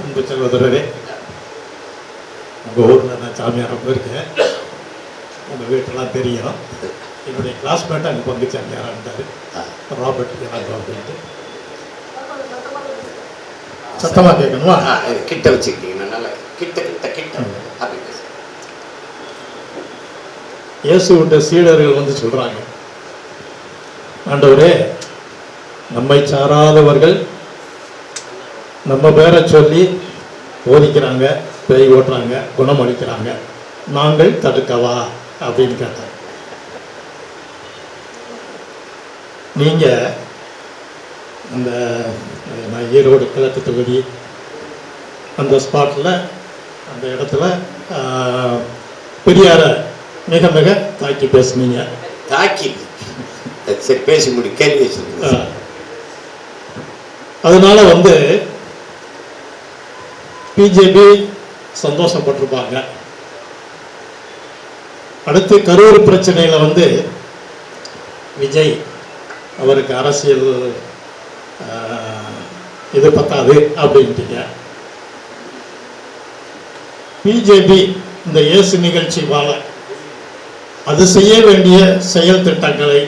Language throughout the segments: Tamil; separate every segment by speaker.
Speaker 1: அன்பு சகோதரரே, உங்கள் ஊரில் நான் சாமியாராக போயிருக்கேன். உங்கள் வீட்டெல்லாம் தெரியும். என்னுடைய கிளாஸ்மேட் அங்கே பங்கு சாமியாராக இருந்தார், ராபர்ட் அப்படின்ட்டு. சத்தமாக கேட்கணுமா?
Speaker 2: கிட்ட வச்சுக்கிட்டீங்கன்னா நல்லா கிட்ட கிட்ட கிட்ட அப்படி.
Speaker 1: இயேசுவிட்ட சீடர்கள் வந்து சொல்கிறாங்க, ஆண்டவரே, நம்மை சாராதவர்கள் நம்ம பேரை சொல்லி போதிக்கிறாங்க, பேய் ஓட்டுறாங்க, குணமளிக்கிறாங்க, நாங்கள் தடுக்கவா அப்படின்னு கேட்டாங்க. நீங்கள் அந்த நான் ஈரோடு கிழக்கு தொகுதி அந்த ஸ்பாட்டில் அந்த இடத்துல பெரியாரை மிக மிக தாக்கி பேசுனீங்க.
Speaker 2: தாக்கி சரி பேசி முடி கேள்வி வச்சுருங்க.
Speaker 1: அதனால வந்து பிஜேபி சந்தோஷப்பட்டிருப்பாங்க. அடுத்து கரூர் பிரச்சனையில் வந்து விஜய் அவருக்கு அரசியல் இது பத்தாது அப்படின்ட்டீங்க. பிஜேபி இந்த இயேசு நிகழ்ச்சிவால அது செய்ய வேண்டிய செயல் திட்டங்களை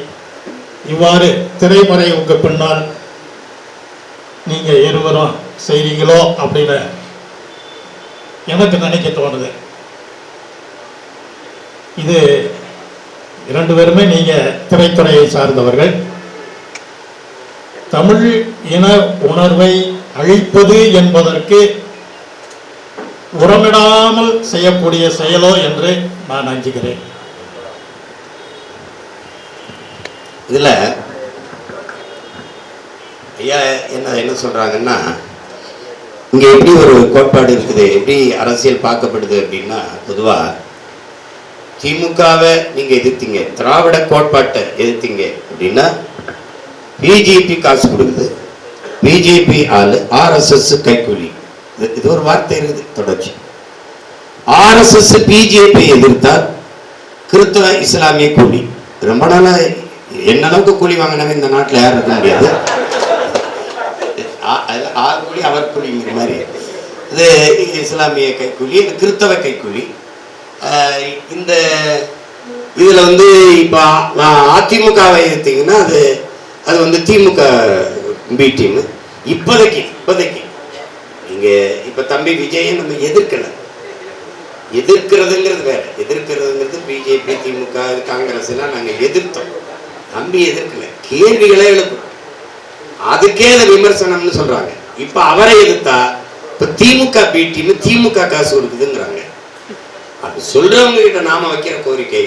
Speaker 1: இவ்வாறு திரைமறைவுக்கு பின்னால் நீங்க இருவரும் செய்றீங்களோ அப்படின்னு எனக்கு நினைக்க தோணுது. இது இரண்டு பேருமே நீங்க திரைத்துறையை சார்ந்தவர்கள். தமிழ் இன உணர்வை அழிப்பது என்பதற்கு உரமிடாமல் செய்யக்கூடிய செயலோ என்று நான் அஞ்சுகிறேன்.
Speaker 2: இதில் ஐயா என்ன சொல்கிறாங்கன்னா, இங்கே எப்படி ஒரு கோட்பாடு இருக்குது, எப்படி அரசியல் பார்க்கப்படுது அப்படின்னா, பொதுவாக திமுகவை நீங்கள் எதிர்த்தீங்க, திராவிட கோட்பாட்டை எதிர்த்தீங்க அப்படின்னா பிஜேபி காசு கொடுக்குது, பிஜேபி ஆளு, ஆர்எஸ்எஸ் கைக்கூலி. இது ஒரு வார்த்தை இருக்குது தொடர்ச்சி. ஆர்எஸ்எஸ் பிஜேபி எதிர்த்தால் கிறிஸ்தவ இஸ்லாமிய கூலி. ரொம்ப நாளா என்ன அளவுக்கு கூலி வாங்கினவங்க இந்த நாட்டில் யாரும் இருக்க முடியாது. ஆர் கூலி அவர் கூலிங்கிற மாதிரி இது இஸ்லாமிய கைக்கூலி, இது கிறிஸ்தவ கைக்கூலி. இந்த இதில் வந்து இப்போ அதிமுகவை எடுத்தீங்கன்னா அது வந்து திமுக பி டீம். இப்போதைக்கு நீங்கள் இப்போ தம்பி விஜயை நம்ம எதிர்க்கிறதுங்கிறது வேற. எதிர்க்கிறதுங்கிறது பிஜேபி, திமுக, காங்கிரஸ் எல்லாம் நாங்கள் எதிர்த்தோம். தம்பி எதிர்க்கல, கேள்விகளை எழுப்புறோம். அதுக்கே அதை விமர்சனம்னு சொல்றாங்க. இப்ப அவரை எதிர்த்தா இப்ப திமுக பி டீம், திமுக காசு கொடுக்குதுங்கிறாங்க. அப்படி சொல்றவங்க கிட்ட நாம வைக்கிற கோரிக்கை,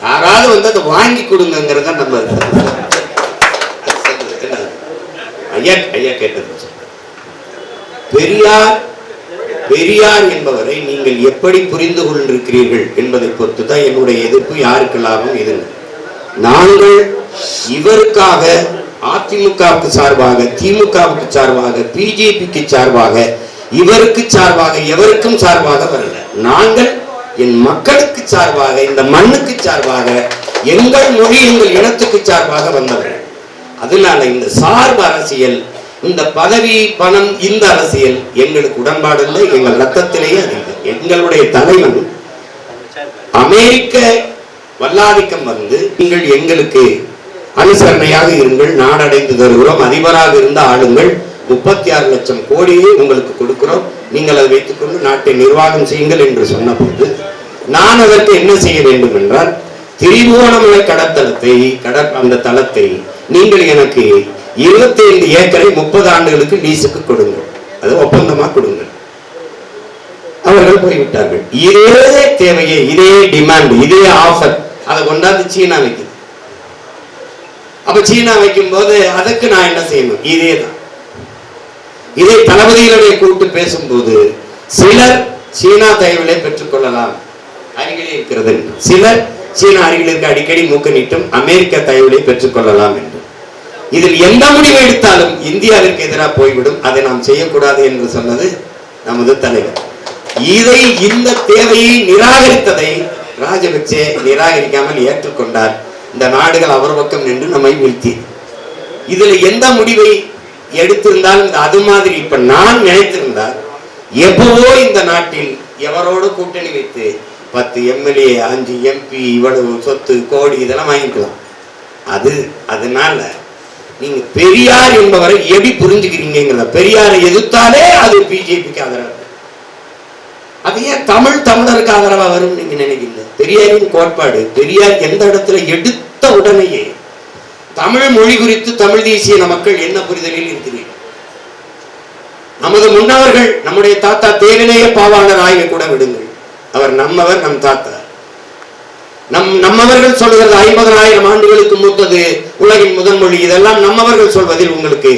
Speaker 2: யாராவது வந்து அதை வாங்கி கொடுங்கிறத நம்ம ஐயா கேட்டது. பெரியார் என்பவரை நீங்கள் எப்படி புரிந்து கொண்டிருக்கிறீர்கள் என்பதை பொறுத்து தான் என்னுடைய எதிர்ப்பு. யாருக்கு லாபம் எதுங்க? நாங்கள் இவருக்காக அதிமுகவுக்கு சார்பாக, திமுகவுக்கு சார்பாக, பிஜேபிக்கு சார்பாக, இவருக்கு சார்பாக, எவருக்கும் சார்பாக வரல. நாங்கள் என் மக்களுக்கு சார்பாக, இந்த மண்ணுக்கு சார்பாக, எங்கள் மொழி, எங்கள் இனத்துக்கு சார்பாக வந்தவர்கள். அதனால இந்த சார்பு அரசியல், இந்த பதவி, பணம், இந்த அரசியல் எங்களுக்கு உடன்பாடு இல்லை. எங்கள் ரத்தத்திலேயே அது. எங்களுடைய தலைவன் அமெரிக்க வல்லாதிக்கம் வந்து, நீங்கள் எங்களுக்கு அனுசரணையாக இருங்கள், நாடடைந்து தருகிறோம், அதிபராக இருந்த ஆளுங்கள், 36 லட்சம் கோடியை உங்களுக்கு கொடுக்கிறோம், நீங்கள் அதை வைத்துக்கொண்டு நாட்டை நிர்வாகம் செய்யுங்கள் என்று சொன்ன போது நான் அதற்கு என்ன செய்ய வேண்டும் என்றால், திரிபுவனமலை அந்த தளத்தை நீங்கள் எனக்கு 25 ஏக்கரை 30 ஆண்டுகளுக்கு லீஸுக்கு கொடுங்கள், அது ஒப்பந்தமா கொடுங்கள். அவர்கள் போய்விட்டார்கள். இதே தேவையை, இதே டிமாண்ட், இதே ஆஃபர் அதை கொண்டாந்து சீனா வைக்குது. அப்ப சீனா வைக்கும் போது அதுக்கு நான் என்ன செய்யணும்? இதே தளபதிகளுடைய கூட்டு பேசும்போது சிலர் சீனா தயவிலே பெற்றுக்கொள்ளலாம், அருகிலே இருக்கிறது. சிலர் சீனா அருகில் இருக்க அடிக்கடி மூக்க நீட்டும், அமெரிக்க தயவிலே பெற்றுக்கொள்ளலாம் என்று. இதில் எந்த முடிவை எடுத்தாலும் இந்தியாவிற்கு எதிராக போய்விடும், அதை நாம் செய்யக்கூடாது என்று சொன்னது நமது தலைவர். இந்த தேவையை நிராகரித்ததை ராஜபக்சே நிராகரிக்காமல் ஏற்றுக்கொண்டார். இந்த நாடுகள் அவர் பக்கம் நின்று நம்மை வீழ்த்தி. இதுல எந்த முடிவை எடுத்திருந்தாலும் அது மாதிரி இப்ப நான் நினைத்திருந்தால் எப்பவோ இந்த நாட்டில் எவரோடு கூட்டணி வைத்து 10 MLA 5 MP இவ்வளவு சொத்து கோடி இதெல்லாம் வாங்கிக்கலாம். அதனால நீங்க பெரியார் என்பவரை எப்படி புரிஞ்சுக்கிறீங்க? பெரியாரை எதிர்த்தாலே அது பிஜேபிக்கு ஆதரவு. அது ஏன் தமிழருக்கு ஆதரவா வரும் நீங்க நினைக்கிறீங்க? பெரியாரின் கோட்பாடு, பெரியார் எந்த இடத்துல எடுத்த உடனேயே தமிழ் மொழி குறித்து தமிழ் தேசிய மக்கள் என்ன புரிதலில் இருக்கிறீர்கள்? நமது முன்னவர்கள், நம்முடைய தாத்தா தேவநேய பாவாணர் ஆய்வை கூட விடுங்கள், அவர் நம்மவர், நம் தாத்தா. நம்மவர்கள் சொல்கிறது 50,000 ஆண்டுகளுக்கு மூத்தது உலகின் முதல் மொழி. இதெல்லாம் நம்மவர்கள் சொல்வதில் உங்களுக்கு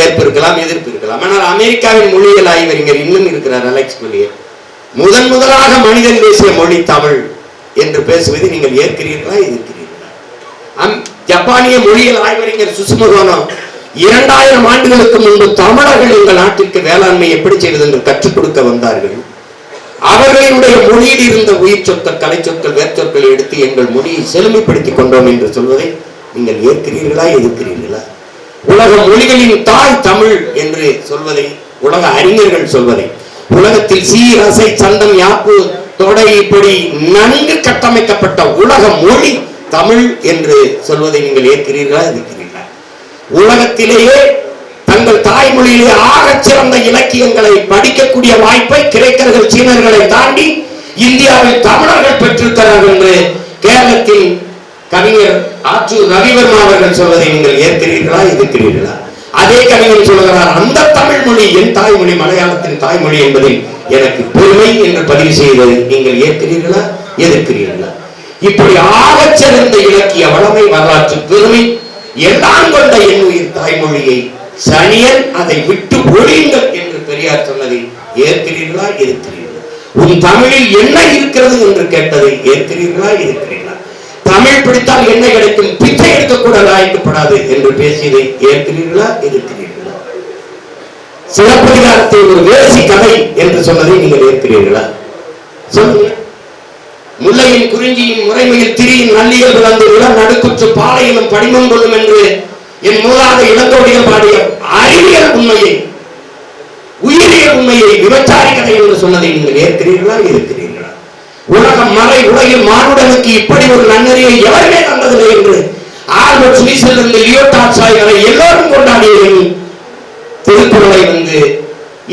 Speaker 2: ஏற்பு இருக்கலாம், எதிர்ப்பு இருக்கலாம். ஆனால் அமெரிக்காவின் மொழியியல் ஆய்வறிஞர் இன்னும் இருக்கிறார், அலெக்ஸ் மொழியர். முதலாக மனிதன் பேசிய மொழி தமிழ் என்று பேசுவதை நீங்கள் ஏற்கிறீர்களா, எதிர்க்கிறீர்களா? ஜப்பானிய மொழியியல் ஆய்வறிஞர் சுசுமுகோனோ 2000 ஆண்டுகளுக்கு முன்பு தமிழர்கள் எங்கள் நாட்டிற்கு வேளாண்மை எப்படி செய்வது என்று கற்றுக் கொடுக்க வந்தார்கள். அவர்களுடைய மொழியில் இருந்த உயிர் சொற்கள், கலை சொற்கள், வேர்ச்சொற்களை எடுத்து எங்கள் மொழியை செழுமைப்படுத்திக் கொண்டோம் என்று சொல்வதை நீங்கள் ஏற்கிறீர்களா, எதிர்க்கிறீர்களா? உலக மொழிகளின் தாய் தமிழ் என்று சொல்வதை, உலக அறிஞர்கள் சொல்வதை, உலகத்தில் சீரசை சந்தம் யாப்பு தொடை இப்படி நன்கு கட்டமைக்கப்பட்ட உலக மொழி தமிழ் என்று சொல்வதை நீங்கள் ஏற்கிறீர்களா, எதிர்க்கிறீர்களா? உலகத்திலேயே தங்கள் தாய்மொழியிலே ஆகச் சிறந்த இலக்கியங்களை படிக்கக்கூடிய வாய்ப்பை கிரேக்கர்கள், சீனர்களை தாண்டி இந்தியாவில் தமிழர்கள் பெற்றிருக்கிறார்கள் என்று கேரளத்தில் கவிஞர் ஆற்றூர் ரவிவர்மா அவர்கள் சொல்வதை நீங்கள் ஏற்கிறீர்களா, எதிர்க்கிறீர்களா? அதே கவிஞர் சொல்கிறார், அந்த தமிழ் மொழி என் தாய்மொழி, மலையாளத்தின் தாய்மொழி என்பதில் எனக்கு பெருமை என்று பதிவு செய்ததை நீங்கள் ஏற்கிறீர்களா, எதிர்க்கிறீர்களா? இப்படி ஆகச் சிறந்த இலக்கிய வளமை, வரலாற்று பெருமை எல்லாம் கொண்ட என் உயிர் தாய்மொழியை சனியன் அதை விட்டு ஒழியுங்கள் என்று பெரியார் சொன்னதை ஏற்கிறீர்களா, எதிர்க்கிறீர்களா? உன் தமிழில் என்ன இருக்கிறது என்று கேட்டதை ஏற்கிறீர்களா, எதிர்க்கிறீர்களா? தமிழ் பிடித்தால் என்ன கிடைக்கும், பிச்சை எடுக்கக்கூட லாய்க்கப்படாது என்று பேசியதை ஏற்கிறீர்களா, எதிர்க்கிறீர்களா? சிலப்பதிகாரத்தை ஒரு வேசி கதை என்று சொன்னதை நீங்கள் ஏற்கிறீர்களா? சொல்லுங்க. முல்லையின் குறிஞ்சியின் முறைமையில் திரியின் நல்லியல் விளந்து இளம் நடுக்குற்று பாலையிலும் படிமம் கொள்ளும் என்று என் மூலாத இளங்கோடிகள் பாடிய அறிவியல் உண்மையை, உயிரியல் உண்மையை விபச்சாரி கதை என்று சொன்னதை நீங்கள் ஏற்கிறீர்களா, எதிர்க்கிறீர்களா? உலகம் மறை உலகில் மானுடனுக்கு இப்படி ஒரு நன்னறியை எவருமே தந்ததில்லை என்று ஆல்பர்ட் சுவிஸில் இருந்து லியோ டால்ஸ்டாய் வரை எல்லோரும் கொண்டாடிய திருக்குறளை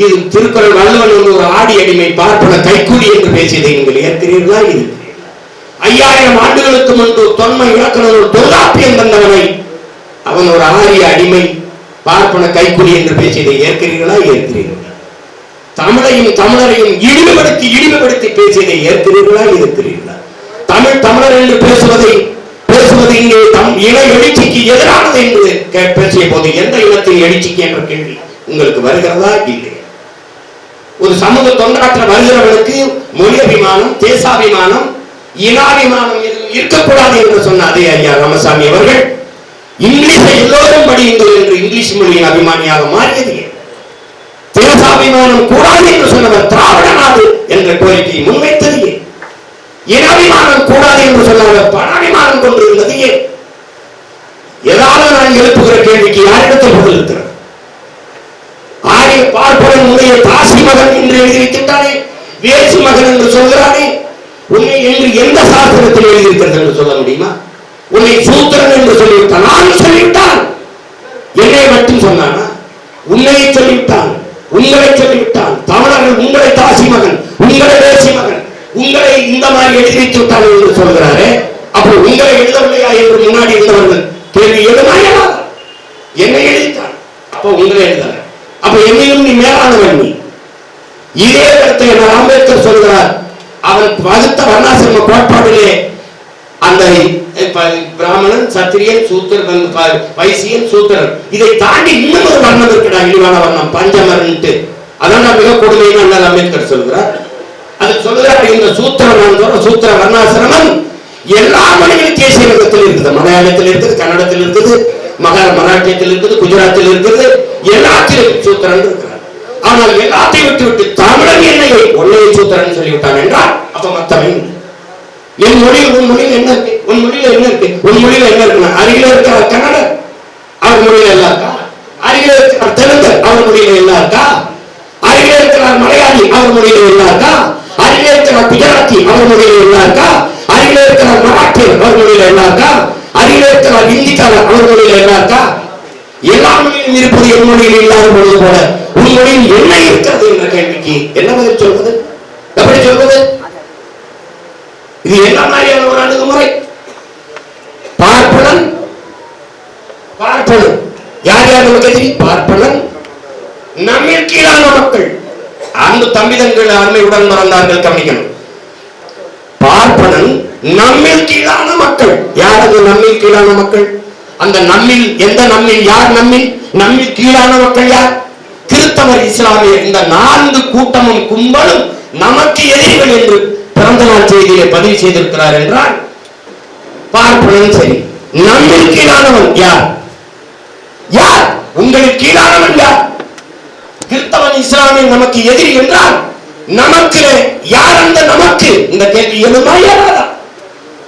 Speaker 2: இது திருக்குறள் வள்ளுவன் ஒரு ஆடி அடிமை பார்ப்பன கைக்கூலி என்று பேசியதை நீங்கள் ஏற்கிறீர்களா, எதிர்க்கிறீர்களா? 5000 ஆண்டுகளுக்கு முன்பு தொன்மை இலக்கண தொல்காப்பியம் தந்தவனை அவன் ஒரு ஆரிய அடிமை பார்ப்பன கைக்கூலி என்று பேசியதை ஏற்கிறீர்களா, ஏற்கிறீர்களா? தமிழரையும் இழிவுபடுத்தி பேசியதை ஏற்கிறீர்களா, எதிர்க்கிறீர்களா? தமிழர் என்று பேசுவது இங்கே இன எழுச்சிக்கு எதிரானது என்று பேசிய போது எந்த இனத்தின் எழுச்சிக்கு என்ற கேள்வி உங்களுக்கு வருகிறதா, இல்லை? ஒரு சமூக தொண்டாற்ற வருகிறவர்களுக்கு மொழி அபிமானம், தேசாபிமானம், இனாபிமானம் இருக்கக்கூடாது என்று சொன்ன அதே ஐயா ராமசாமி அவர்கள் இங்கிலீஷை எல்லோரும் படியுங்கள் என்று இங்கிலீஷ் மொழியின் அபிமானியாக மாறியது. தேசாபிமானம் கூடாது என்று சொன்னவர் திராவிட நாடு என்ற கோரிக்கையை முன்வைத்தது. இனாபிமானம் கூடாது என்று சொன்னவர் பணாபிமானம் கொண்டிருந்தது. ஏதாவது நான் எழுப்புகிற கேள்விக்கு யாரிடத்தில் பதில் இருக்கிறது? ஆரிய பார்ப்பவன் உடைய தாசி மகன் என்று எழுதியிருக்கின்றானே, வேசி மகன் என்று சொல்கிறானே, உன்னை என்று எந்த சாஸ்திரத்தில் எழுதியிருக்கிறது என்று சொல்ல முடியுமா? உன்னை சூத்திரன் என்று சொல்லிவிட்டான். நான் சொல்லிவிட்டான், என்னை மட்டும் சொன்னானா? உன்னை சொல்லிவிட்டான், உங்களை சொல்லிவிட்டான். தமிழர்கள் உங்களை தாசி மகன், உங்களை வேசி மகன், உங்களை இந்த மாதிரி எழுதி வைத்து விட்டான் என்று சொல்கிறாரே, அப்போ உங்களை எழுதவில்லையா என்று முன்னாடி இருந்தவர்கள் கேள்வி எழுதாயா? என்னை எழுதித்தான், அப்போ உங்களை எழுதல, அப்ப என்னையும் நீ மேலானவன். நீ இதே கருத்தை அம்பேத்கர் சொல்கிறார். அவன் வகுத்த வர்ணாசிரம கோட்பாட்டிலே அந்த பிராமணன், சத்திரியன், சூத்திரன், வைசியன், சூத்திரன், இதை தாண்டி இன்னும் ஒரு வர்ணம் இருக்கிறா, இழிவான வர்ணம், பஞ்சமரன்ட்டு. அதான் மிக கொடுமைன்னு அம்பேத்கர் சொல்கிறார். அது சொல்கிறார், இந்த சூத்திர வர்ணாசிரமம் எல்லா மொழிகளும் தேசிய வகத்தில் இருக்குது. மலையாளத்தில் இருக்குது, கன்னடத்தில் இருக்குது, மராட்டியத்தில் இருக்குது, குஜராத்தில் இருக்குது, எல்லாத்திலும் சூத்திரன் இருக்கிறார். ஆனால் எல்லாத்தையும் விட்டு தமிழன் என்னையை ஒன்னையை சூத்திரன் சொல்லிவிட்டான் என்றால் அப்ப மத்தவன் என் மொழியில், உன் மொழியில் என்ன இருக்கு, உன் மொழியில என்ன இருக்கு, உன் மொழியில என்ன இருக்குன்னா, அருகில இருக்கிற கன்னடர் அவர் மொழியில எல்லாம் இருக்கா? அருகில இருக்கிற தெலுங்கு அவர் மொழியில எல்லாம் இருக்கா? அருகில இருக்கிறார் மொழியில என்ன இருக்கா, அருகில இருக்கிற குஜராத்தி அவர் மொழியில என்ன இருக்கா, அருகில இருக்கிற மராட்டி அவர் மொழியில என்ன இருக்கா, அருகில இருக்கிற ஹிந்திக்காரர் அவர் மொழியில என்ன இருக்கா, எல்லா மொழியிலும் இருப்பது என் மொழியில் இல்லாத பொழுது போல உன் மொழியில் என்ன இருக்கிறது என்ற கேள்விக்கு என்ன பதில் சொல்வது, எப்படி சொல்வது? இது என்ன மாதிரியான ஒரு அணுகுமுறை? பார்ப்பனன் பார்ப்பனன் யார் யார் நமக்கு எதிரி? பார்ப்பனன், நம்மில் கீழான மக்கள். அந்த தம்பிதங்கள் அருமையுடன் மறந்தார்கள், கவனிக்கணும். பார்ப்பனன், நம்மில் கீழான மக்கள். யார் அது நம்மில் கீழான மக்கள்? அந்த நம்மில், எந்த நம்மில், யார் நம்மில்? நம்மில் கீழான மக்கள் யார்? கிறிஸ்தவர், இஸ்லாமியர். இந்த 4 கூட்டமும் கும்பலும் நமக்கு எதிரிகள் என்று பிறந்த நாள் செய்தியை பதிவு செய்திருக்கிறார் என்றால் பார்ப்பனன் சரி. நம்மில் கீழானவன் யார்? யார் உங்களுக்கு கீழானவன்? யார்? கிறிஸ்தவன், இஸ்லாமியன் நமக்கு எதிரி என்றால் நமக்கு யார்? அந்த நமக்கு இந்த கேள்வி எழுமா ஏறாதா?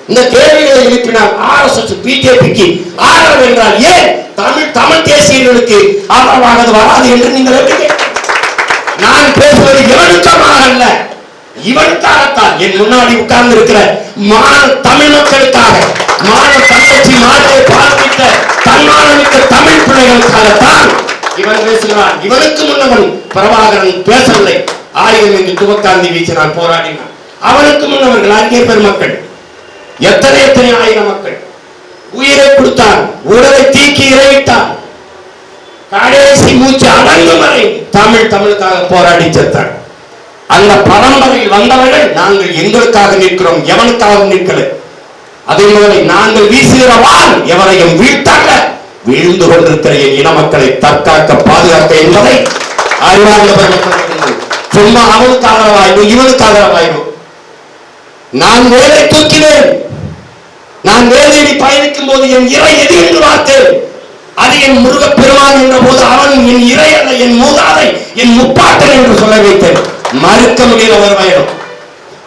Speaker 2: இந்த கேள்விகளை எழுப்பினால் RSS, பிஜேபிக்கு ஆதரவு என்றால் ஏன் தமிழ் தேசியர்களுக்கு ஆதரவானது வராது என்று நீங்கள் எப்படி? நான் பேசுவது எவனுக்காக அல்ல, இவனுக்காகத்தான். என் முன்னாடி உட்கார்ந்து இருக்கிற தமிழ் மக்களுக்காக, தங்கச்சி மாநிலை பாதித்த தன்மானமிக்க தமிழ் பிள்ளைகளுக்காகத்தான் இவன் பேசுகிறான். இவனுக்கு முன்னவன் பிரபாகரன் பேசவில்லை. 1000 என்று துவக்காந்தி வீசினான், போராடினான். அவனுக்கு முன்னவர்கள் அறிஞர் பெருமக்கள் எத்தனை ஆயிரம் மக்கள் உயிரை கொடுத்தான், உடலை தீக்கி இறையிட்டான். கடைசி மூச்சு அடங்கும் வரை தமிழுக்காக போராடி செத்தான். அந்த பரம்பரையில் வந்தவர்கள் நாங்கள் எங்களுக்காக நிற்கிறோம், எவனுக்காக நிற்கல. அதே மாதிரி நாங்கள் வீசுகிற வாள் எவரையும் வீழ்த்தாங்க, வீழ்ந்து கொண்டிருக்கிற என் இன மக்களை தற்காக்க பாதுகாக்க என்பதை அறிவார்ந்த சும்மா அவனுக்கு ஆதரவாயிடும், இவனுக்கு ஆதரவாயிடும். நான் வேலை தூக்கினேன், நான் வேலையை பயணிக்கும் போது என் இறை எது என்று பார்த்தேன். அது என் முருகப்பெருமான் என்ற போது அவன் என் இறை அல்ல, என் மூதாதை, என் முப்பாட்டன் என்று சொல்ல வைத்தேன். மறுக்க முடியல ஒரு வயதும்.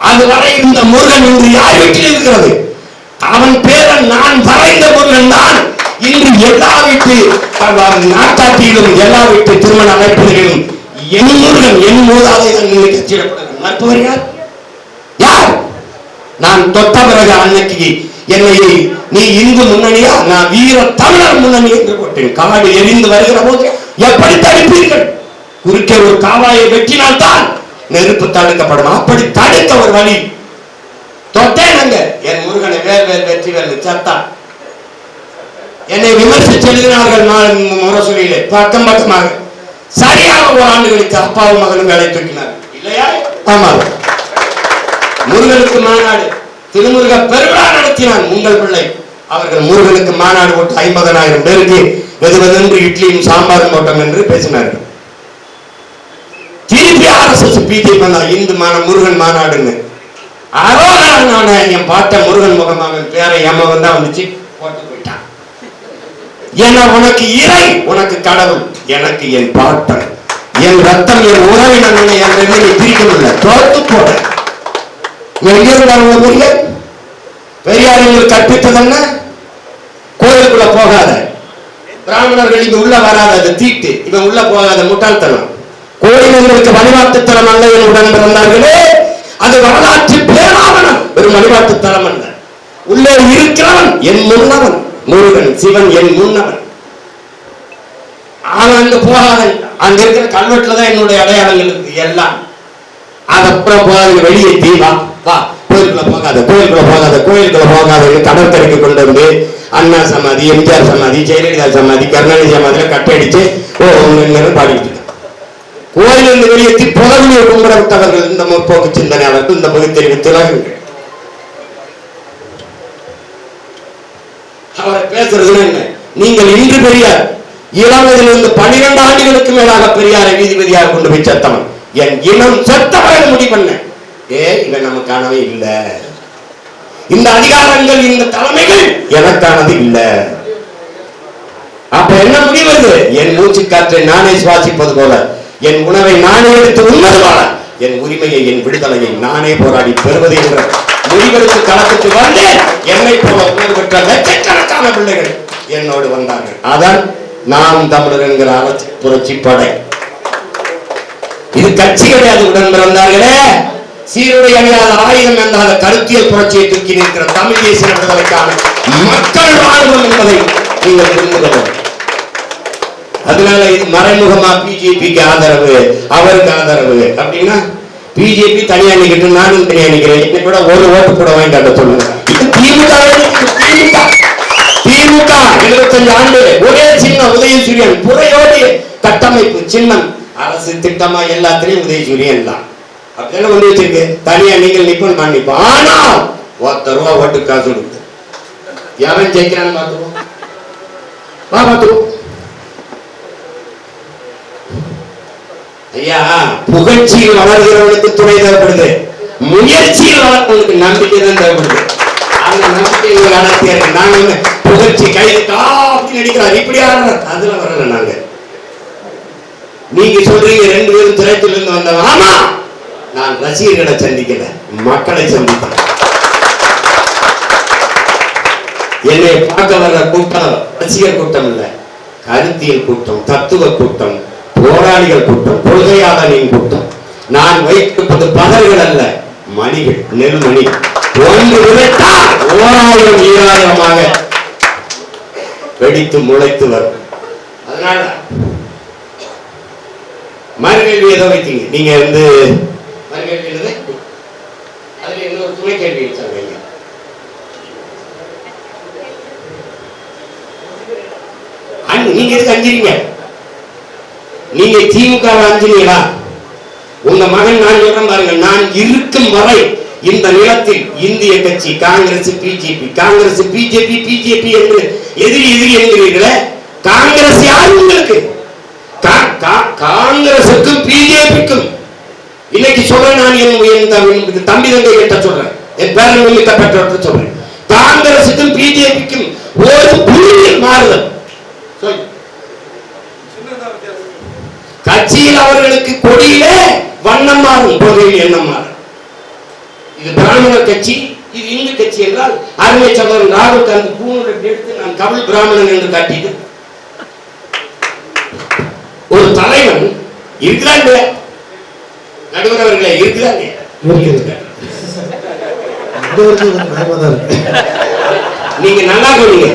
Speaker 2: அதுவரை இந்த முருகன் இன்று யார் வீட்டில் இருக்கிறது? அவன் பேரன் நான் வரைந்த முருகன் தான் இன்று எல்லா வீட்டு நாட்டாட்டியிலும் எல்லா வீட்டு திருமண அமைப்புகளிலும் என் முருகன், என் மூதாதை கட்சியிடப்படுகிறார். மறுப்பவர் யார்? யார்? நான் தொட்ட பிறகு அன்னைக்கு என்னை நீ இந்து முன்னணியா, நான் வீர தமிழர் முன்னணி என்று போட்டேன். காடு எரிந்து வருகிற போது எப்படி தடுப்பீர்கள்? குறுக்கே ஒரு காவாயை வெட்டினால் தான் நெருப்பு தடுக்கப்படும். அப்படி தடுக்க ஒரு வழி தொட்டேன். என் முருகனை வேல் வெற்றி வேல் சத்தா என்னை விமர்சித்து எழுதினார்கள். முரசொலியிலே பக்கம் பக்கமாக சரியாக 1 ஆண்டு கழித்து அப்பாவும் மகனும் வேலை தூக்கினார்கள் இல்லையா? ஆமா, முருகனுக்கு மாநாடு, திருமுருக பெருவிழா நடத்தினான் உங்கள் பிள்ளை. அவர்கள் முருகனுக்கு மாநாடு போட்டு 50,000 பேருக்கு வெதுவென்று இட்லியும் சாம்பாரும் போட்டோம் என்று பேசினார்கள். திருப்பி RSS, பிஜேபி இந்து முருகன் மாநாடுன்னு அரோகரான என் பாட்ட முருகன் முகமாக பேரை எம்மவன் தான் வந்துச்சு, போட்டு போயிட்டான். ஏன்னா உனக்கு இறை, உனக்கு கடவுள், எனக்கு என் பாட்டன், என் ரத்தம், என் உறவினன் என் பிரிக்கவில்லை, தோத்து போட. எங்கிருந்தாங்க பெரியார் எங்களுக்கு கற்பித்தது என்ன? கோயிலுக்குள்ள போகாத, பிராமணர்கள் இங்க உள்ள வராத, அது தீட்டு, இவன் உள்ள போகாத, முட்டாள்தனம். கோயில்களுக்கு வழிபாட்டு தலம் அல்ல என உடன் பிறந்தார்களே, அது வரலாற்று பேராவணம், ஒரு வழிபாட்டு தலம் அல்ல. உள்ளே இருக்கிறவன் என் முன்னவன், முருகன் சிவன் என் முன்னவன். அவன் அங்க போகாத, அங்க இருக்கிற கல்வெட்டுல தான் என்னுடைய அடையாளங்கள் இருக்கு எல்லாம். அதப்புறம் போகாத, வெளியே தீவா வா, கோயிலுக்குள்ள போகாத, கோயிலுக்குள்ள போகாத, கோயிலுக்குள்ள போகாத, கடற்கரைக்கு கொண்டு வந்து அண்ணா சமாதி, எம்ஜிஆர் சமாதி, ஜெயலலிதா சமாதி, கருணாநிதி சமாதியில கட்டடிச்சு பாடிட்டு கோயிலிருந்து வெளியேற்றி புலவியை கும்பிட விட்டவர்கள் இந்த முற்போக்கு சிந்தனையாளர்கள், இந்த பகுத்தறிவு திலகங்கள். அவரை பேசுறதுன்னு என்ன? நீங்கள் இன்று பெரியார் இளவதிலிருந்து 12 ஆண்டுகளுக்கு மேலாக பெரியாரை வீதிபதியாக கொண்டு போய் செத்தவன். என் இனம் செத்தவரை முடிவு பண்ண இவன் நமக்கானவே இல்ல. இந்த அதிகாரங்கள், இந்த தலைமைகள் எனக்கானது இல்ல. அப்ப என்ன முடிவது? என் மூச்சு காற்றை நானே சுவாசிப்பது போல, என் உணவை நானே எடுத்து உண்மது போல, என் உரிமையை, என் விடுதலையை நானே போராடி பெறுவது என்ற முடிவெடுத்து களத்துக்கு வந்தேன். என்னை போல உணர்வு பெற்ற லட்சக்கணக்கான பிள்ளைகள் என்னோடு வந்தார்கள். அதான் நாம் தமிழர் என்கிற அரசு புரட்சி படை. இது கட்சி கிடையாது. உடன் பிறந்தார்களே, சீருடை அணியாத ஆயுதம் என்றாத கருத்தியல் புரட்சியை தூக்கி நிற்கிற தமிழ் தேசிய விடுதலைக்கான மக்கள் வாழ்வு என்பதை நீங்கள் புரிந்து கொள்ளுங்கள். அதனால இது மறைமுகமா பிஜேபிக்கு ஆதரவு, அவருக்கு ஆதரவு அப்படின்னா பிஜேபி தனியா நிக்கிட்டு நானும் தனியா நிக்கிறேன், என்னை கூட ஒரு ஓட்டு கூட வாங்கி காட்ட சொல்லுங்க. இது திமுக 75 ஆண்டு ஒரே சின்னம் உதயசூரியன், புறையோடு கட்டமைப்பு சின்னம், அரசு திட்டமா எல்லாத்திலையும் உதயசூரியன் தான். அப்படியெல்லாம் வந்து வச்சிருக்கு. தனியா நீங்கள் நிப்போம், நான் நிப்போம். ஆனா 10 ரூபா ஓட்டு காசு கொடுத்து எவன் ஜெயிக்கிறான்னு பார்த்துருவோம். பார்த்துருவோம். ஐயா, புகழ்ச்சியில் வளர்கிறவனுக்கு துணை தேவைப்படுது, முயற்சியில் வளர்ப்பவனுக்கு நம்பிக்கை தான் தேவைப்படுது. அந்த நம்பிக்கை நடத்தியா இருக்கு. நாங்க புகழ்ச்சி கைது காப்பி நடிக்கிறார், இப்படி ஆடுறார், அதுல வரல. நாங்க நீங்க சொல்றீங்க 2 பேரும் திரைத்திலிருந்து வந்தவங்க. ஆமா, நான் ரசிகர்களை சந்திக்கல, மக்களை சந்தித்தேன். என்னை பார்க்க வர்ற கூட்டம் ரசிகர் கூட்டம் இல்ல, கருத்தியல் கூட்டம், தத்துவ கூட்டம், போராளிகள் கூட்டம், கொள்கையாளரின் கூட்டம். நான் வைத்திருப்பது பதர்கள் அல்ல, மணிகள், நெல்மணி. ஒன்று விதைத்தால் 1000 2000 வெடித்து முளைத்து வரும். அதனால மறுகேள்வி ஏதோ வைத்தீங்க நீங்க வந்து, மறுகேள்வி அதுல இன்னொரு துணை கேள்வி வச்சாங்க. நீங்க எதுக்கு அஞ்சுறீங்க? நீங்க திமுக அஞ்சுறீங்களா? உங்க மகன் நான் சொல்றேன் பாருங்க, நான் இருக்கும் வரை இந்த நிலத்தில் இந்திய கட்சி Congress BJP, Congress BJP, BJP என்று எதிரி எதிரி என்கிறீர்களே, காங்கிரஸ் யார் உங்களுக்கு? காங்கிரசுக்கும் பிஜேபிக்கும் இன்னைக்கு சொல்றேன். நான் என் தம்பி தங்கை கிட்ட சொல்றேன், என் பேரன் மிக்க பெற்றோர்கிட்ட சொல்றேன். காங்கிரசுக்கும் பிஜேபிக்கும் ஒரு புள்ளியில் மாறுதல். கட்சியில் அவர்களுக்கு கொடியிலே வண்ணம் மாறும், கொள்கையில் எண்ணம் மாறும். இது பிராமண கட்சி, இது இந்து கட்சி என்றால் அருமை சகோதரன் ராகுல் காந்தி பூணூலை எடுத்து நான் கபில் பிராமணன் என்று காட்டிட்டு ஒரு தலைவன் இருக்கிறாங்க. நடுவர் அவர்களே இருக்கிறாங்க. நீங்க நல்லா சொன்னீங்க.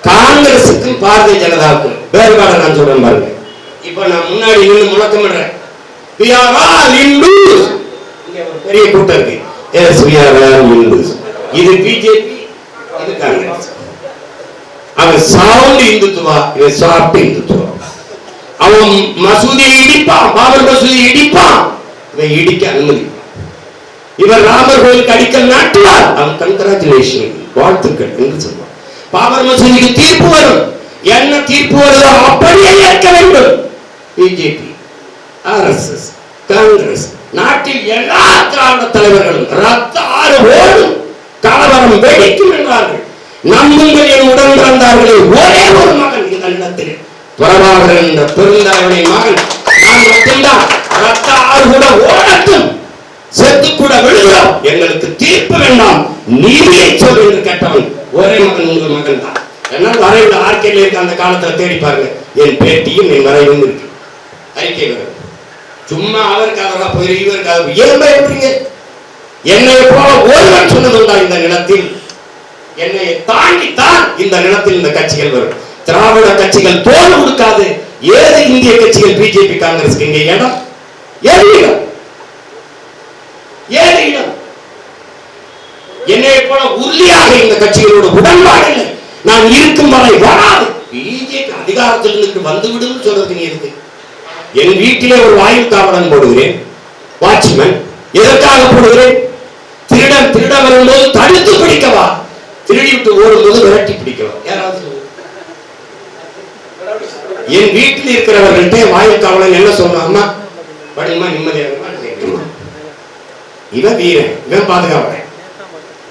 Speaker 2: காங்கிரசுக்கும் பாரதிய ஜனதாவுக்கும் வேறுபாடு நான் சொல்றேன் பாருங்க. இப்ப நான் முன்னாடி நின்று முழக்கமிடுறேன், பெரிய கூட்டம் இருக்கு. இது பிஜேபி, இது காங்கிரஸ். அவன் சவுண்ட் இந்துத்துவா, இவன் சாப்பிட்டு இந்துத்துவா. அவன் மசூதியை இடிப்பான், பாபர் மசூதியை இடிப்பான், இவன் இடிக்க அனுமதிப்பான். இவர் ராமர் கோயிலுக்கு அடிக்கல் நாட்டுவார், அவன் கங்கராச்சுலேஷன், வாழ்த்துக்கள் என்று சொல்வான். பாபர் மசூதிக்கு தீர்ப்பு வரும், என்ன தீர்ப்பு வருதோ அப்படியே ஏற்க வேண்டும். பிஜேபி, ஆர்எஸ்எஸ், காங்கிரஸ், நாட்டில் எல்லா திராவிட தலைவர்களும் ரத்த ஆறு ஓடும், கலவரம் வெடிக்கும் என்றார்கள். நம்புங்கள் என் உடன் பிறந்தார்களே, ஒரே ஒரு மகன் இந்த நிலத்தில் பிரபாகரன் என்ற பெருந்தலைவனின் மகன் நான் மட்டும்தான். ரத்த ஆறு கூட ஓடட்டும், செத்து கூட விழுகிறோம், எங்களுக்கு தீர்ப்பு வேண்டாம், நீதியை சொல் என்று கேட்டவன் ஒரே மகன் உங்கள் மகன் தான். என்னால் வரைவில் ஆர்கையில் இருக்க அந்த காலத்துல தேடி பாருங்க, என் பேட்டியும் என் வரைவும் இருக்கு, அறிக்கை வரும். சும்மா அவருக்காக போய் இவருக்காக ஏன் பயப்படுறீங்க? என்னை போல ஒருவன் சொன்னதுண்டா இந்த நிலத்தில்? என்னை தாண்டித்தான் இந்த நிலத்தில் இந்த கட்சிகள் வரும். திராவிட கட்சிகள் தோல் கொடுக்காது. ஏது இந்திய கட்சிகள் பிஜேபி காங்கிரஸ்க்கு இங்கே இடம்? ஏது இடம்? ஏது இடம்? என்னை போல உறுதியாக இந்த கட்சிகளோட உடன்பாடு இல்லை. நான் இருக்கும் வரை வராது. பிஜேபி அதிகாரத்திலிருந்து வந்துவிடும் சொல்றது நீ இருக்கு. என் வீட்டிலே ஒரு வாயில் காவலன் போடுகிறேன், வாட்ச்மேன். எதற்காக போடுகிறேன்? திருடன் திருட வரும்போது தடுத்து பிடிக்கவா? திருடி விட்டு ஓடும்போது விரட்டி பிடிக்கவா? யாராவது என் வீட்டில் இருக்கிறவர்கள்ட்ட வாயில் காவலன் என்ன சொல்லுவாங்க? படிமா, நிம்மதியாக, இவன் வீரன், இவன் பாதுகாவலன்,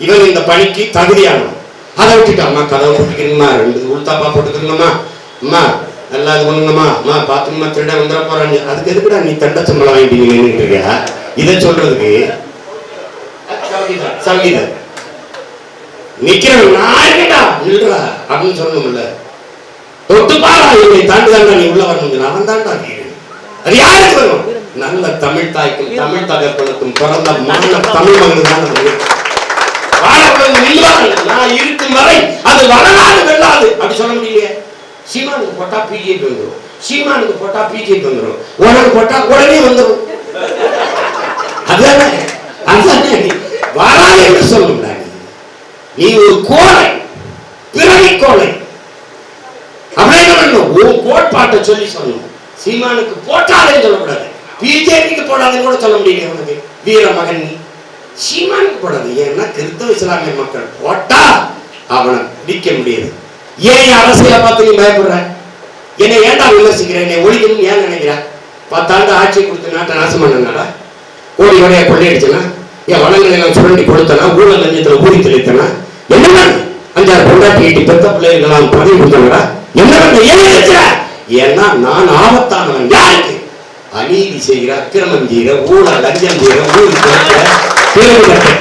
Speaker 2: இவன் இந்த பணிக்கு தகுதியானவன். அதை விட்டுட்டாமா, கதவை போட்டுக்கிறீங்கம்மா, 2 உள்தாப்பா போட்டுக்கிறீங்கம்மா, அம்மா நல்லா இது பண்ணுங்கம்மா, அம்மா பாத்துங்கம்மா, திருட வந்துட போறாங்க. அதுக்கு எதுக்குடா நீ தண்ட சம்பளம் வாங்கிட்டு நின்றுட்டு இருக்கியா? இதை சொல்றதுக்கு சங்கீதம் நிக்கிறவன் நான் இருக்கா நில்றா அப்படின்னு சொல்லணும்ல. தொட்டு பாரா, இவனை தாண்டி தாண்டா நீ உள்ள வரணும், அவன் தாண்டா. அது யாருக்கு வரும்? நல்ல தமிழ் தாய்க்கும் தமிழ் தகப்பனுக்கும் பிறந்த மான தமிழ் மகன் தான் நான் இருக்கும் வரை அது வரலாறு வெல்லாது அப்படி சொல்ல முடியலையே. சீமானுக்கு போட்டா பிஜேபி வந்துடும், சீமானுக்கு போட்டா பிஜேபி வந்துடும், உனக்கு போட்டா உடனே வந்துடும். அதானே அதானே வராது என்று சொல்லுங்க. நீ ஒரு கோழை, பிறவி கோழை. அப்படியே உன் கோட்பாட்டை சொல்லி சொல்லணும். சீமானுக்கு போட்டாலே சொல்லக்கூடாது, பிஜேபிக்கு போடாதுன்னு கூட சொல்ல முடியல. உனக்கு வீர மகன் நீ சீமானுக்கு போடாது. ஏன்னா கிறிஸ்தவ இஸ்லாமிய மக்கள் போட்டா அவனை பிடிக்க முடியாது. ஏன் அரசியலை பார்த்து நீ பயப்படுற? என்னை ஏன்டா விமர்சிக்கிற? என்னை ஒழிக்கணும்னு ஏன் நினைக்கிற? 10 ஆண்டு ஆட்சி கொடுத்து நாட்டை நாசம் பண்ணனால, கோடி கோடியா கொள்ளையடிச்சனா, என் வளங்களை எல்லாம் சுரண்டி கொடுத்தனா, ஊழல் லஞ்சத்துல ஊறி தெளித்தனா, என்ன 5-6 பொண்டாட்டி 8 பெத்த பிள்ளைகள் பதவி கொடுத்தாங்களா? என்ன ஏன் நினைக்கிற? ஏன்னா நான் ஆபத்தானவன். யாருக்கு? அநீதி செய்கிற, அக்கிரமம் செய்கிற, ஊழல் லஞ்சம் செய்கிற, ஊழல்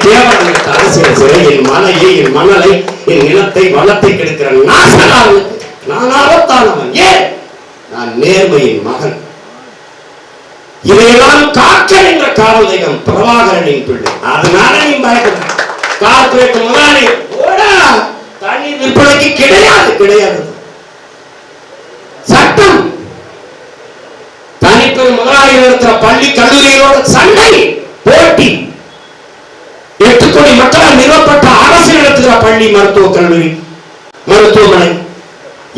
Speaker 2: தேவையான அரசியல் சிறை, என் மலையை, என் மணலை, என் நிலத்தை, வளத்தை கெடுக்கிற நாசனாக நான் ஆபத்தானவன். ஏன்? நான் நேர்மையின் மகன். இதையெல்லாம் காக்க என்ற காவல் தெய்வம் பிரபாகரனின் பிள்ளை. அதனால நீ பயப்படுற. கார்பரேட் முதலாளி தனி விற்பனைக்கு கிடையாது, கிடையாது. சட்டம் தனிப்பெரும் முதலாளி நடத்துற பள்ளி கல்லூரிகளோட சண்டை போட்டி. 8 கோடி மக்களால் நிறுவப்பட்ட அரசு நடத்துகிற பள்ளி, மருத்துவக் கல்லூரி, மருத்துவமனை,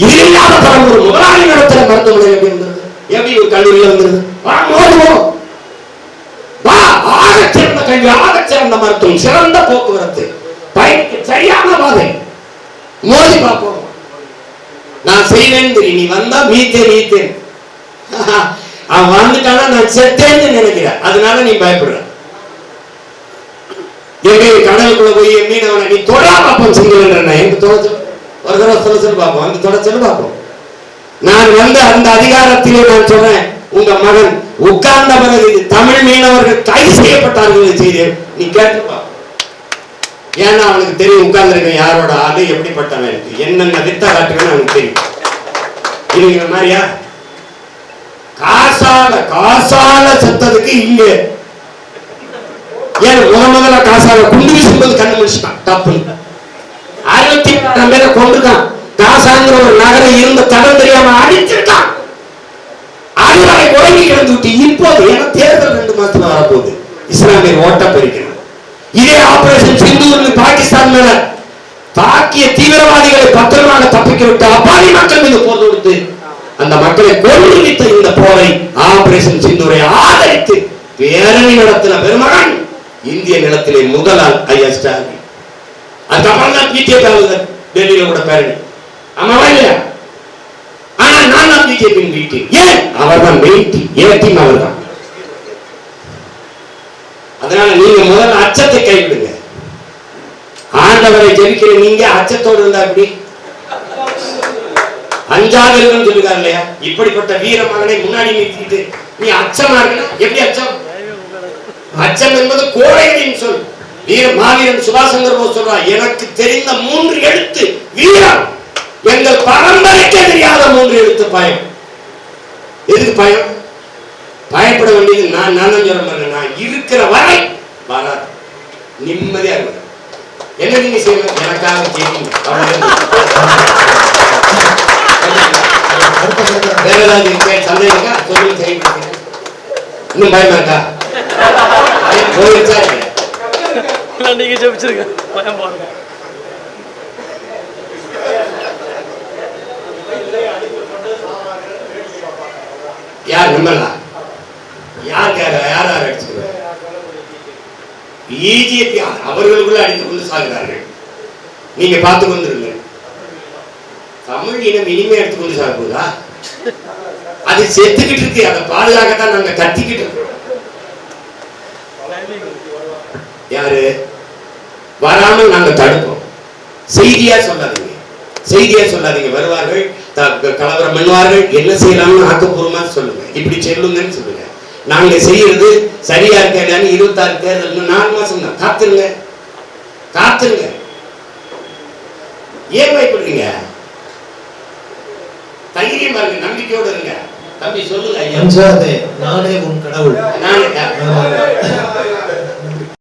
Speaker 2: இது இல்லாத தரம் ஒரு முதலாளி நடத்துகிற மருத்துவமனை எப்படி இருந்தது? எப்படி ஒரு கல்லூரியில் வந்தது? ஆகச் சிறந்த கல்வி, ஆகச் சிறந்த மருத்துவம், சிறந்த போக்குவரத்து, பயணிக்கு சரியான பாதை. மோதி பார்ப்போம். நான் செய்வேன் தெரியும். நீ வந்தா மீத்தேன் அவன் வந்துட்டானா நான் செத்தேன்னு நினைக்கிறேன். அதனால நீ பயப்படுற. எங்க கடலுக்குள்ள போய் மீனவனை நீ தொடா பார்ப்போம் சிங்கள எங்க தொடச்சு ஒரு தடவை சொல்ல பார்ப்போம். அந்த தொடச்சல் பார்ப்போம். நான் வந்து அந்த அதிகாரத்திலே நான் சொல்றேன், உங்க மகன் உட்கார்ந்த பிறகு தமிழ் மீனவர்கள் கைது செய்யப்பட்டார்கள் செய்தி நீ கேட்டுப்பா. ஏன்னா அவனுக்கு தெரியும் உட்கார்ந்துருக்க யாரோட ஆளு, எப்படிப்பட்டவன், என்னென்ன வித்த காட்டுவேன்னு அவனுக்கு தெரியும். இவங்க மாதிரியா காசால செத்ததுக்கு இங்க ஏன் முதல்ல காசால குண்டு வீசும்போது கண்ணு முடிச்சுட்டான். தப்பு 68 பேரை கொண்டுட்டான். காசாங்கிற ஒரு நகரம் இருந்த தடம் தெரியாம அடிச்சிருக்கான். அதுவரை உறங்கி கிடந்து விட்டு இப்போது ஏன்னா தேர்தல் 2 மாசத்துல வரப்போகுது. இஸ்லாமிய ஓட்ட பறிக்கணும். இதே ஆபரேஷன் சிந்தூர்னு பாகிஸ்தான் மேல தாக்கிய தீவிரவாதிகளை பத்திரமாக தப்பிக்க விட்டு அப்பாவி மக்கள் மீது போர் கொடுத்து அந்த மக்களை கொன்றுவித்த இந்த போரை ஆபரேஷன் சிந்தூரை ஆதரித்து பேரணி நடத்தின பெருமகன் இந்திய நிலத்திலே முதல் ஆள் ஐயா ஸ்டாலின். அதுக்கப்புறம் தான் பிஜேபி டெல்லியில கூட பேரணி. ஆமாவா இல்லையா? ஆனா நான் தான் பிஜேபியின் வீட்டு. ஏன்? அவர் தான் வெயிட்டி, ஏன் அவர் தான். அதனால நீங்க முதல்ல அச்சத்தை கைவிடுங்க. ஆண்டவரை ஜெபிக்கிற நீங்க அச்சத்தோடு இருந்தா அப்படி அஞ்சாவது இருக்குன்னு சொல்லுறாரு இல்லையா? இப்படிப்பட்ட வீர மகனை முன்னாடி நிறுத்திட்டு நீ அச்சமா இருக்கணும். எப்படி அச்சம்? அச்சம் என்பது கோழைகளின் சொல். வீர மாவீரன் சுபாஷ் சந்திர போஸ் சொல்றார், எனக்கு தெரிந்த 3 எழுத்து வீரம், எங்கள் பரம்பரைக்கே தெரியாத 3 எழுத்து பயம். எதுக்கு பயம்? பயப்பட வேண்டியது நான் சொல்ல, நான் இருக்கிற வரை வராது. நிம்மதியா இருக்க. என்ன நீங்க செய்யணும்? எனக்காக செய்யுங்க. வேற ஏதாவது சந்தேகம் இருக்கா? சொல்லுங்க, செய்ய. இன்னும் பயமா இருக்கா? போயிடுச்சா?
Speaker 3: நீங்க ஜெபிச்சிருங்க. பயம் போடுங்க.
Speaker 2: யார் நம்பலாம்? யார் அடிச்சு பிஜேபி அவர்களுக்குள்ள அடித்துக் கொண்டு சாகிறார்கள். நீங்க பார்த்து கொண்டிருங்க. தமிழ் இனம் இனிமே எடுத்துக்கொண்டு சாகுதா? அது செத்துக்கிட்டு இருக்கு. அதை பாதுகாக்கத்தான் நாங்க கத்திக்கிட்டு இருக்கோம். யாரு வராமல் நாங்க தடுப்போம். செய்தியா சொல்லாதீங்க. வருவார்கள், கலவரம் பண்ணுவார்கள், என்ன செய்யலாம்னு ஆக்கப்பூர்வமா சொல்லுங்க. இப்படி சொல்லுங்கன்னு சொல்லுங்க. நாங்க செய்யறது சரியா இருக்க 26 தேர்தல் 4 மாசம் தான். காத்துருங்க. ஏன் பயப்படுறீங்க? தைரியமா இருங்க, நம்பிக்கையோடு இருங்க. தம்பி சொல்லுங்க ஐயா.
Speaker 1: அஞ்சாதே நானே உன் கடவுள்.
Speaker 2: நான்